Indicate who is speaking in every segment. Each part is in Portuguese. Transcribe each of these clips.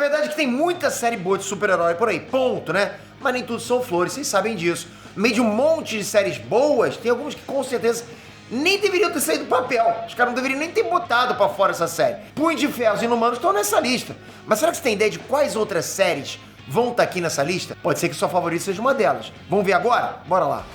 Speaker 1: verdade é que tem muita série boa de super-herói por aí, ponto, né? Mas nem tudo são flores, vocês sabem disso. No meio de um monte de séries boas, tem algumas que com certeza nem deveriam ter saído do papel. Os caras não deveriam nem ter botado pra fora essa série. Punho de Ferro e Inumanos estão nessa lista. Mas será que você tem ideia de quais outras séries vão estar aqui nessa lista? Pode ser que sua favorita seja uma delas. Vamos ver agora? Bora lá.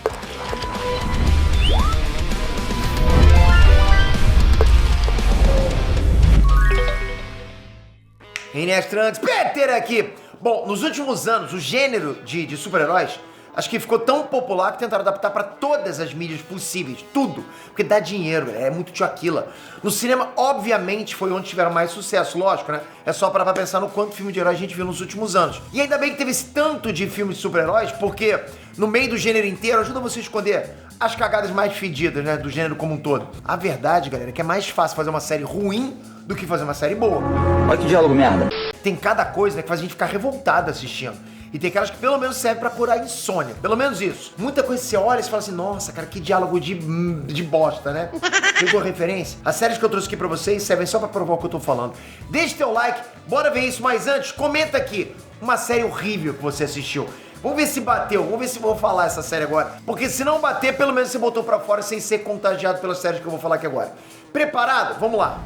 Speaker 1: Inestrantes, Peter aqui! Bom, nos últimos anos, o gênero de super-heróis acho que ficou tão popular que tentaram adaptar para todas as mídias possíveis, tudo, porque dá dinheiro, é muito tio Aquila. No cinema, obviamente, foi onde tiveram mais sucesso, lógico, né? É só parar pra pensar no quanto filme de herói a gente viu nos últimos anos. E ainda bem que teve esse tanto de filmes de super-heróis, porque no meio do gênero inteiro ajuda você a esconder as cagadas mais fedidas, né, do gênero como um todo. A verdade, galera, é que é mais fácil fazer uma série ruim do que fazer uma série boa.
Speaker 2: Olha que diálogo merda.
Speaker 1: Tem cada coisa, né, que faz a gente ficar revoltado assistindo. E tem aquelas que pelo menos servem pra curar a insônia. Pelo menos isso. Muita coisa você olha e você fala assim, nossa, cara, que diálogo de bosta, né? Pegou a referência? As séries que eu trouxe aqui pra vocês servem só pra provar o que eu tô falando. Deixa teu like, bora ver isso. Mas antes, comenta aqui uma série horrível que você assistiu. Vamos ver se bateu, vamos ver se vou falar essa série agora. Porque se não bater, pelo menos você botou pra fora sem ser contagiado pelas séries que eu vou falar aqui agora. Preparado? Vamos lá.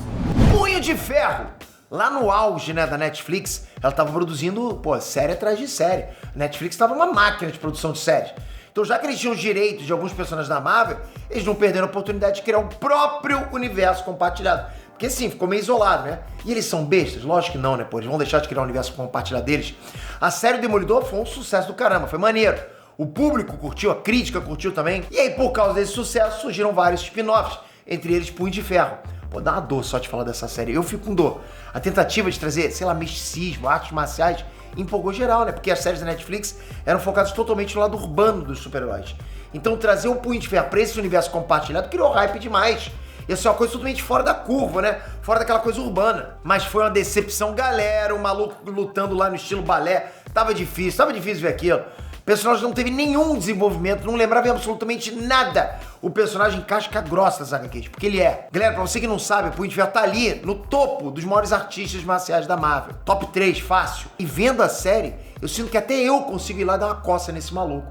Speaker 1: Punho de Ferro. Lá no auge, né, da Netflix, ela tava produzindo, série atrás de série. A Netflix tava uma máquina de produção de séries. Então, já que eles tinham os direitos de alguns personagens da Marvel, eles não perderam a oportunidade de criar um próprio universo compartilhado. Porque sim, ficou meio isolado, né? E eles são bestas? Lógico que não, né, pô? Eles vão deixar de criar um universo compartilhado deles. A série Demolidor foi um sucesso do caramba, foi maneiro. O público curtiu, a crítica curtiu também. E aí, por causa desse sucesso, surgiram vários spin-offs, entre eles Punho de Ferro. Pô, dá uma dor só de falar dessa série. Eu fico com dor. A tentativa de trazer, sei lá, misticismo, artes marciais, empolgou geral, né? Porque as séries da Netflix eram focadas totalmente no lado urbano dos super-heróis. Então trazer o Punho de Ferro pra esse universo compartilhado criou hype demais. Ia ser uma coisa totalmente fora da curva, né? Fora daquela coisa urbana. Mas foi uma decepção, galera. O maluco lutando lá no estilo balé. Tava difícil ver aquilo. O personagem não teve nenhum desenvolvimento, não lembrava absolutamente nada o personagem casca grossa das HQs, porque ele é. Galera, pra você que não sabe, o Punho de Ferro tá ali, no topo dos maiores artistas marciais da Marvel. Top 3, fácil. E vendo a série, eu sinto que até eu consigo ir lá dar uma coça nesse maluco.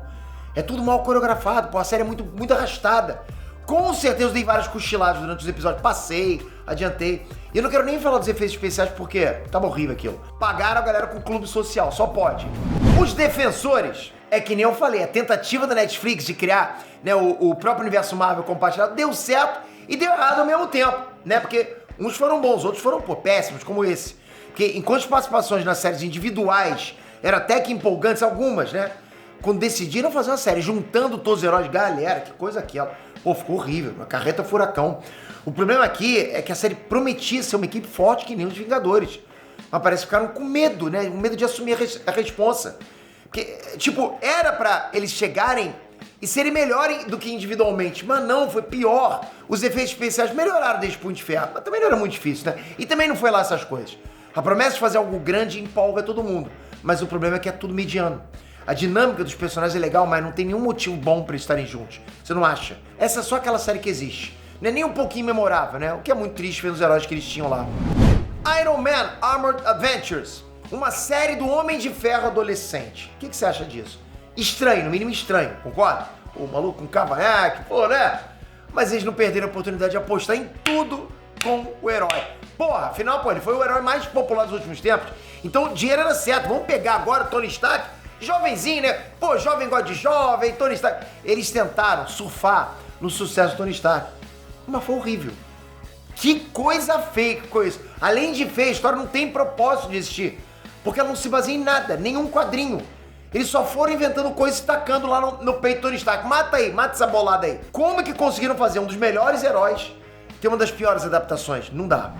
Speaker 1: É tudo mal coreografado, pô, a série é muito arrastada. Com certeza eu dei várias cochiladas durante os episódios, passei, adiantei. E eu não quero nem falar dos efeitos especiais porque tava horrível aquilo. Pagaram a galera com o clube social, só pode. Os Defensores, é que nem eu falei, a tentativa da Netflix de criar, né, o próprio universo Marvel compartilhado deu certo e deu errado ao mesmo tempo, né? Porque uns foram bons, outros foram, péssimos, como esse. Porque enquanto as participações nas séries individuais eram até que empolgantes, algumas, né? Quando decidiram fazer uma série juntando todos os heróis, galera, que coisa aquela. Pô, ficou horrível, uma carreta furacão. O problema aqui é que a série prometia ser uma equipe forte que nem os Vingadores. Mas parece que ficaram com medo, né? Com medo de assumir a responsa. Porque, tipo, era pra eles chegarem e serem melhores do que individualmente. Mas não, foi pior. Os efeitos especiais melhoraram desde Punho de Ferro. Mas também não era muito difícil, né? E também não foi lá essas coisas. A promessa de fazer algo grande empolga todo mundo. Mas o problema é que é tudo mediano. A dinâmica dos personagens é legal, mas não tem nenhum motivo bom pra eles estarem juntos. Você não acha? Essa é só aquela série que existe. Não é nem um pouquinho memorável, né? O que é muito triste ver os heróis que eles tinham lá. Iron Man Armored Adventures. Uma série do Homem de Ferro adolescente. O que você acha disso? Estranho, no mínimo estranho, concorda? O maluco com cavanhaque, né? Mas eles não perderam a oportunidade de apostar em tudo com o herói. Porra, afinal, ele foi o herói mais popular dos últimos tempos. Então o dinheiro era certo. Vamos pegar agora Tony Stark, jovenzinho, né? Jovem gosta de jovem, Tony Stark. Eles tentaram surfar no sucesso do Tony Stark. Mas foi horrível. Que coisa feia que foi isso. Além de feia, a história não tem propósito de existir. Porque ela não se baseia em nada, nenhum quadrinho. Eles só foram inventando coisas e tacando lá no peito do Tony Stark. Mata aí, mata essa bolada aí. Como que conseguiram fazer um dos melhores heróis ter uma das piores adaptações? Não dá.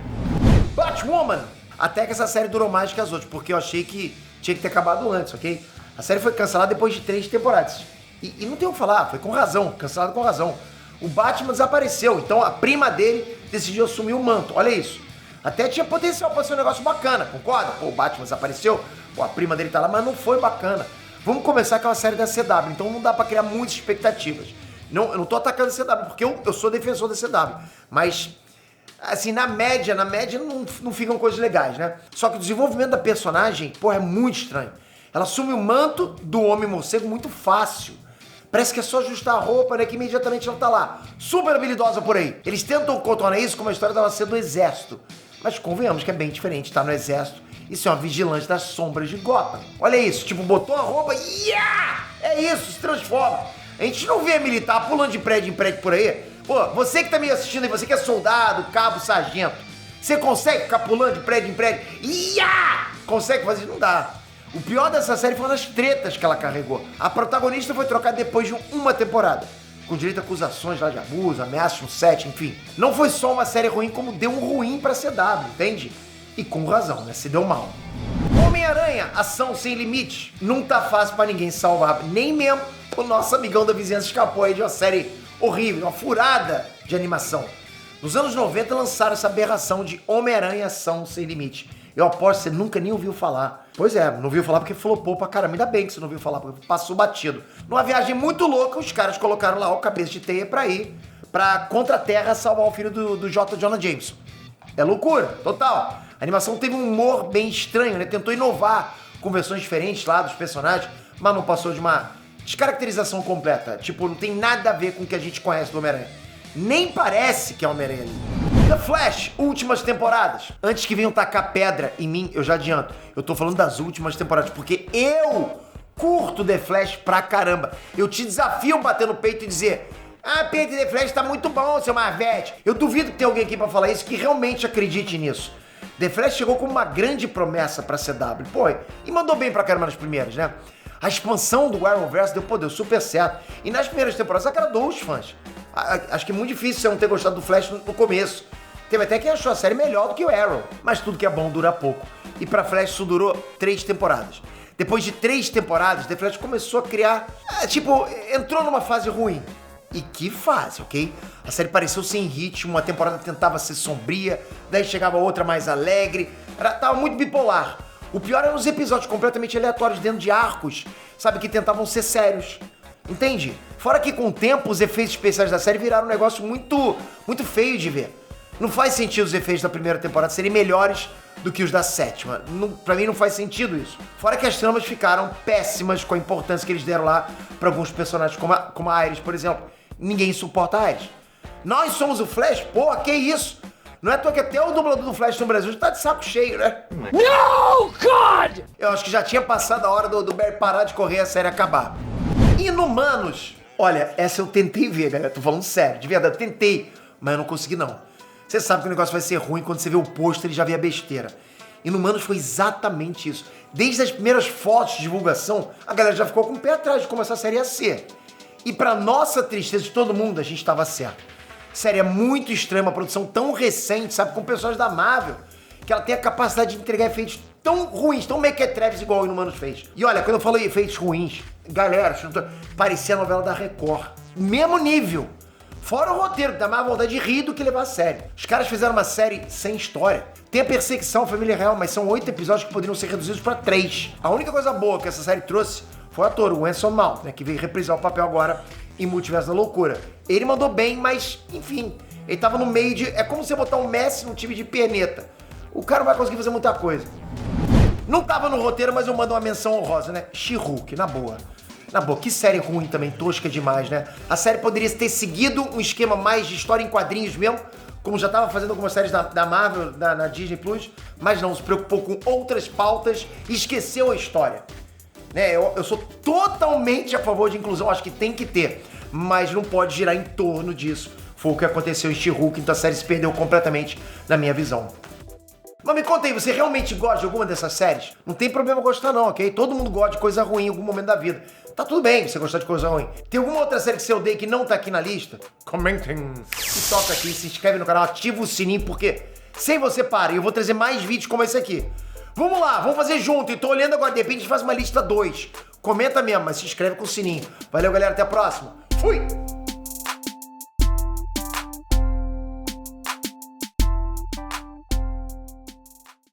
Speaker 1: Batwoman. Até que essa série durou mais que as outras, porque eu achei que tinha que ter acabado antes, ok? A série foi cancelada depois de 3 temporadas. E não tem o que falar, foi com razão, cancelado com razão. O Batman desapareceu, então a prima dele decidiu assumir o manto, olha isso. Até tinha potencial pra ser um negócio bacana, concorda? O Batman desapareceu, a prima dele tá lá, mas não foi bacana. Vamos começar com a série da CW, então não dá pra criar muitas expectativas. Eu não tô atacando a CW, porque eu sou defensor da CW, mas Assim, na média não ficam coisas legais, né? Só que o desenvolvimento da personagem, porra, é muito estranho. Ela assume o manto do Homem-Morcego muito fácil. Parece que é só ajustar a roupa, né? Que imediatamente ela tá lá. Super habilidosa por aí. Eles tentam contornar isso como a história dela ser do exército. Mas convenhamos que é bem diferente, tá no exército. Isso é uma vigilante das sombras de Gotham. Olha isso, tipo, botou a roupa e... Yeah! É isso, se transforma. A gente não vê militar pulando de prédio em prédio por aí. Pô, você que tá me assistindo aí, você que é soldado, cabo, sargento, você consegue ficar pulando de prédio em prédio? Yeah! Consegue fazer isso? Não dá. O pior dessa série foram as tretas que ela carregou. A protagonista foi trocada depois de uma temporada, com direito a acusações lá de abuso, ameaças no set, enfim. Não foi só uma série ruim, como deu um ruim pra CW, entende? E com razão, né? Se deu mal. Homem-Aranha, ação sem limite. Não tá fácil pra ninguém salvar. Nem mesmo o nosso amigão da vizinhança escapou aí de uma série horrível, uma furada de animação. Nos anos 90 lançaram essa aberração de Homem-Aranha, ação sem limite. Eu aposto que você nunca nem ouviu falar. Pois é, não ouviu falar porque flopou pra caramba. Ainda bem que você não ouviu falar, porque passou batido. Numa viagem muito louca, os caras colocaram lá o cabeça de teia pra ir pra contra a Terra salvar o filho do J. Jonah Jameson. É loucura, total. A animação teve um humor bem estranho, né? Tentou inovar com versões diferentes lá dos personagens, mas não passou de uma descaracterização completa. Tipo, não tem nada a ver com o que a gente conhece do Homem-Aranha. Nem parece que é o Homem-Aranha ali. The Flash, últimas temporadas. Antes que venham tacar pedra em mim, eu já adianto. Eu tô falando das últimas temporadas, porque eu curto The Flash pra caramba. Eu te desafio a bater no peito e dizer: ah, Pedro, The Flash tá muito bom, seu Marvete. Eu duvido que tenha alguém aqui pra falar isso que realmente acredite nisso. The Flash chegou como uma grande promessa pra CW, pô, e mandou bem pra caramba nas primeiras, né? A expansão do Arrowverse deu super certo. E nas primeiras temporadas agradou os fãs. Acho que é muito difícil você não ter gostado do Flash no começo. Teve até quem achou a série melhor do que o Arrow. Mas tudo que é bom dura pouco. E pra Flash isso durou 3 temporadas. Depois de 3 temporadas, The Flash começou a criar... entrou numa fase ruim. E que fase, ok? A série pareceu sem ritmo, uma temporada tentava ser sombria, daí chegava outra mais alegre. Tava muito bipolar. O pior eram os episódios completamente aleatórios dentro de arcos, sabe, que tentavam ser sérios. Entende? Fora que com o tempo os efeitos especiais da série viraram um negócio muito feio de ver. Não faz sentido os efeitos da primeira temporada serem melhores do que os da sétima. Pra mim não faz sentido isso. Fora que as tramas ficaram péssimas com a importância que eles deram lá pra alguns personagens, como a Iris, por exemplo. Ninguém suporta a Iris. Nós somos o Flash? Pô, que isso? Não é à toa que até o dublador do Flash no Brasil já tá de saco cheio, né? No, God! Eu acho que já tinha passado a hora do Barry parar de correr e a série acabar. Inumanos. Olha, essa eu tentei ver, galera. Tô falando sério, de verdade, tentei, mas eu não consegui não. Você sabe que o negócio vai ser ruim quando você vê o pôster e já vê a besteira. Inumanos foi exatamente isso. Desde as primeiras fotos de divulgação, a galera já ficou com o pé atrás de como essa série ia ser. E pra nossa tristeza de todo mundo, a gente tava certo. Série é muito estranha, uma produção tão recente, sabe, com personagens da Marvel, que ela tem a capacidade de entregar efeitos tão ruins, tão mequetrefes igual o Inumanos fez. E olha, quando eu falo em efeitos ruins, galera, parecia a novela da Record. Mesmo nível. Fora o roteiro, que dá mais vontade de rir do que levar a sério. Os caras fizeram uma série sem história. Tem a perseguição à família real, mas são 8 episódios que poderiam ser reduzidos pra 3. A única coisa boa que essa série trouxe foi o ator, o Anson Mount, né, que veio reprisar o papel agora em Multiverso da Loucura. Ele mandou bem, mas, enfim, ele tava no meio de... É como você botar um Messi num time de perneta. O cara não vai conseguir fazer muita coisa. Não tava no roteiro, mas eu mando uma menção honrosa, né? She-Hulk, na boa. Na boa, que série ruim também, tosca demais, né? A série poderia ter seguido um esquema mais de história em quadrinhos mesmo, como já tava fazendo algumas séries da Marvel, na Disney Plus, mas não, se preocupou com outras pautas e esqueceu a história. Né, eu sou totalmente a favor de inclusão, acho que tem que ter, mas não pode girar em torno disso. Foi o que aconteceu em She-Hulk, então a série se perdeu completamente na minha visão. Mas me conta aí, você realmente gosta de alguma dessas séries? Não tem problema gostar não, ok? Todo mundo gosta de coisa ruim em algum momento da vida. Tá tudo bem você gostar de coisa ruim. Tem alguma outra série que você odeia que não tá aqui na lista? Comentem. Se toca aqui, se inscreve no canal, ativa o sininho, porque sem você para, eu vou trazer mais vídeos como esse aqui. Vamos lá, vamos fazer junto. E tô olhando agora, de repente a gente faz uma lista 2. Comenta mesmo, mas se inscreve com o sininho. Valeu, galera, até a próxima. Fui!